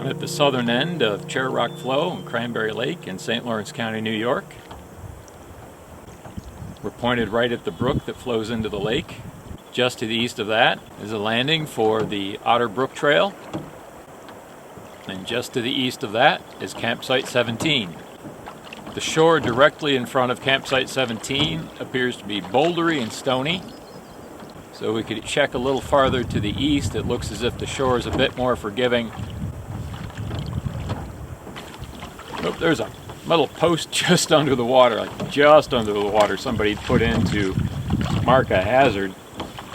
down at the southern end of Chair Rock Flow and Cranberry Lake in St. Lawrence County, New York. We're pointed right at the brook that flows into the lake. Just to the east of that is a landing for the Otter Brook Trail. And just to the east of that is Campsite 17. The shore directly in front of Campsite 17 appears to be bouldery and stony. So we could check a little farther to the east. It looks as if the shore is a bit more forgiving. Oh, there's a metal post just under the water, like just under the water, somebody put in to mark a hazard.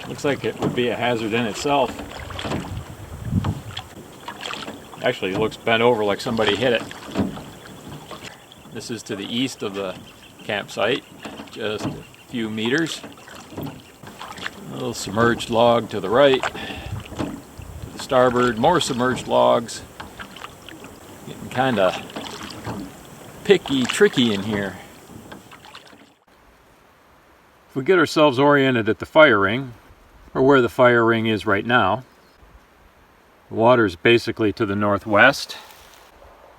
Looks like it would be a hazard in itself. Actually, it looks bent over like somebody hit it. This is to the east of the campsite, just a few meters. A little submerged log to the right. To the starboard, more submerged logs. Getting kind of picky, tricky in here. If we get ourselves oriented at the fire ring, or where the fire ring is right now, the water is basically to the northwest,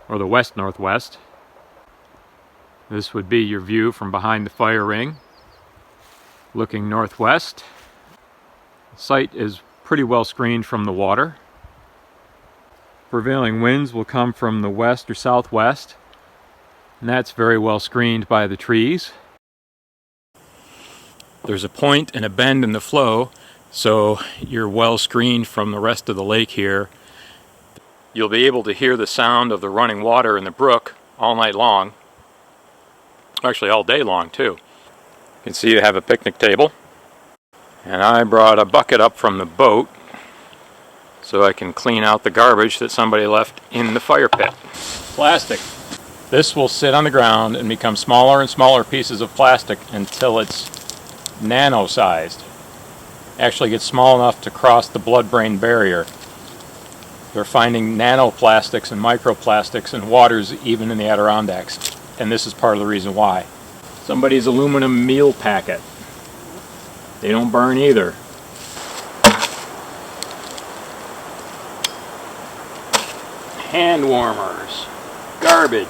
or the west-northwest. This would be your view from behind the fire ring, looking northwest. The site is pretty well screened from the water. Prevailing winds will come from the west or southwest, and that's very well screened by the trees. There's a point and a bend in the flow, so you're well screened from the rest of the lake here. You'll be able to hear the sound of the running water in the brook all night long. Actually, all day long, too. You can see you have a picnic table. And I brought a bucket up from the boat so I can clean out the garbage that somebody left in the fire pit. Plastic. This will sit on the ground and become smaller and smaller pieces of plastic until it's nano-sized. Actually gets small enough to cross the blood-brain barrier. They're finding nanoplastics and microplastics in waters even in the Adirondacks. And this is part of the reason why. Somebody's aluminum meal packet. They don't burn either. Hand warmers. Garbage.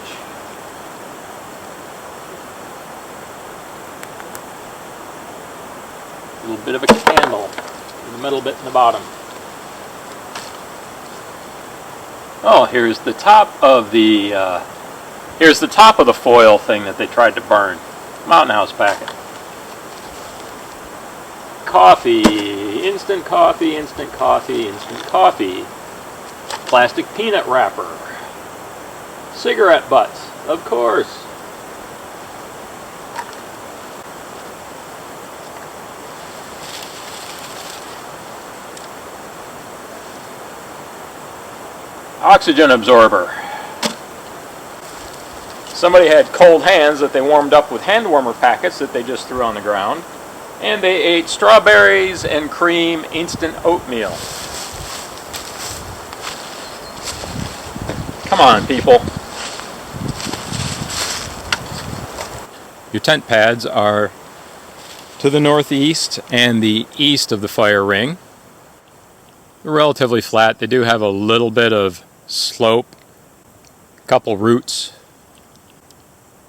A little bit of a candle in the middle bit in the bottom. Oh, here's the top of the foil thing that they tried to burn. Mountain House packet. Coffee, instant coffee, instant coffee, instant coffee. Plastic peanut wrapper. Cigarette butts, of course. Oxygen absorber. Somebody had cold hands that they warmed up with hand warmer packets that they just threw on the ground. And they ate strawberries and cream instant oatmeal. Come on, people. Your tent pads are to the northeast and the east of the fire ring. They're relatively flat. They do have a little bit of slope, a couple roots.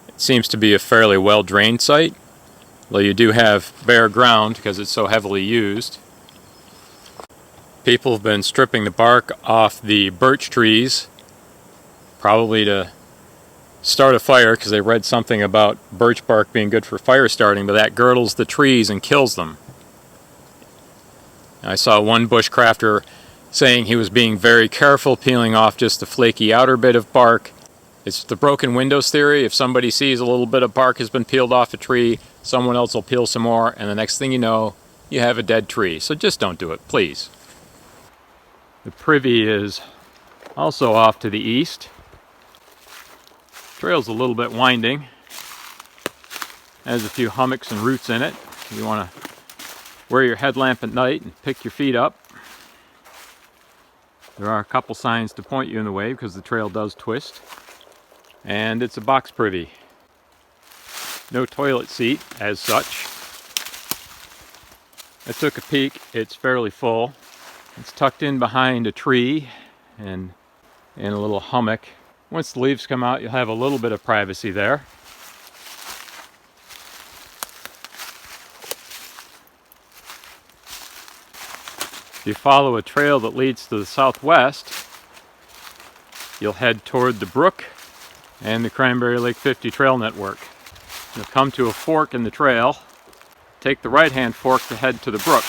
It seems to be a fairly well-drained site, though you do have bare ground because it's so heavily used. People have been stripping the bark off the birch trees, probably to start a fire because they read something about birch bark being good for fire starting, but that girdles the trees and kills them. I saw one bushcrafter saying he was being very careful peeling off just the flaky outer bit of bark. It's the broken windows theory. If somebody sees a little bit of bark has been peeled off a tree, someone else will peel some more, and the next thing you know, you have a dead tree. So just don't do it, please. The privy is also off to the east. Trail's a little bit winding. Has a few hummocks and roots in it. You want to wear your headlamp at night and pick your feet up. There are a couple signs to point you in the way because the trail does twist. And it's a box privy. No toilet seat as such. I took a peek. It's fairly full. It's tucked in behind a tree and in a little hummock. Once the leaves come out, you'll have a little bit of privacy there. If you follow a trail that leads to the southwest, you'll head toward the brook and the Cranberry Lake 50 trail network. You'll come to a fork in the trail. Take the right-hand fork to head to the brook.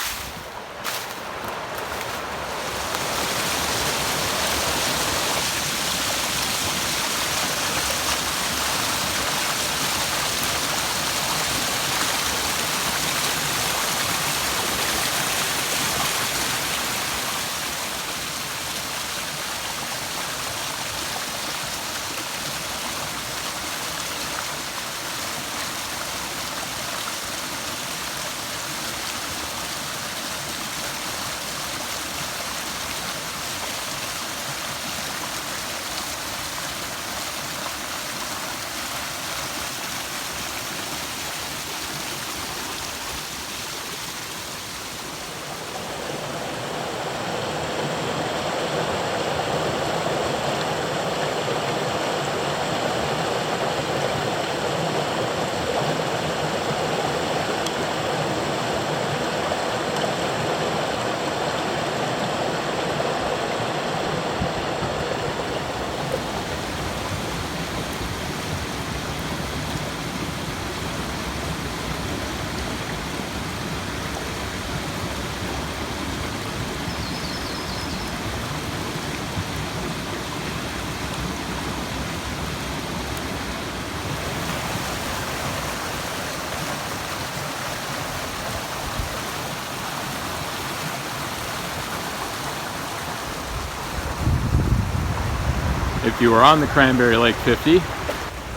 If you are on the Cranberry Lake 50,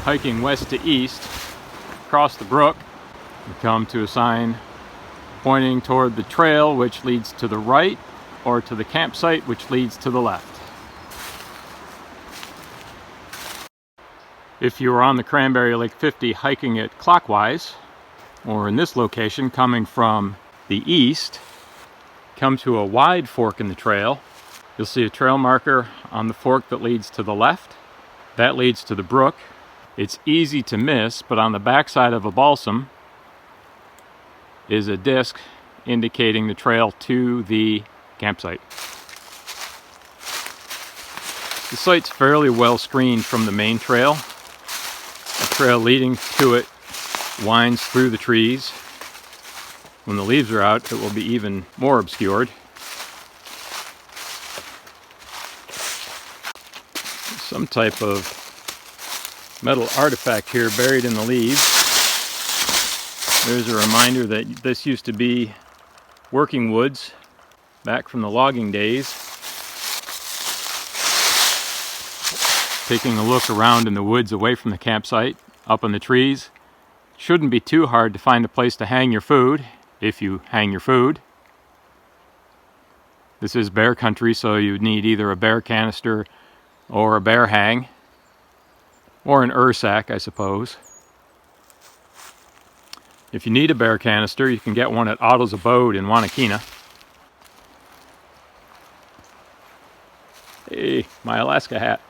hiking west to east, across the brook, you come to a sign pointing toward the trail which leads to the right, or to the campsite which leads to the left. If you are on the Cranberry Lake 50 hiking it clockwise, or in this location coming from the east, come to a wide fork in the trail. You'll see a trail marker on the fork that leads to the left. That leads to the brook. It's easy to miss, but on the backside of a balsam is a disc indicating the trail to the campsite. The site's fairly well screened from the main trail. The trail leading to it winds through the trees. When the leaves are out, it will be even more obscured. Some type of metal artifact here buried in the leaves. There's a reminder that this used to be working woods back from the logging days. Taking a look around in the woods away from the campsite, up in the trees. Shouldn't be too hard to find a place to hang your food, if you hang your food. This is bear country, so you need either a bear canister or a bear hang, or an ursack, I suppose. If you need a bear canister, you can get one at Otto's Abode in Wanakina. Hey, my Alaska hat.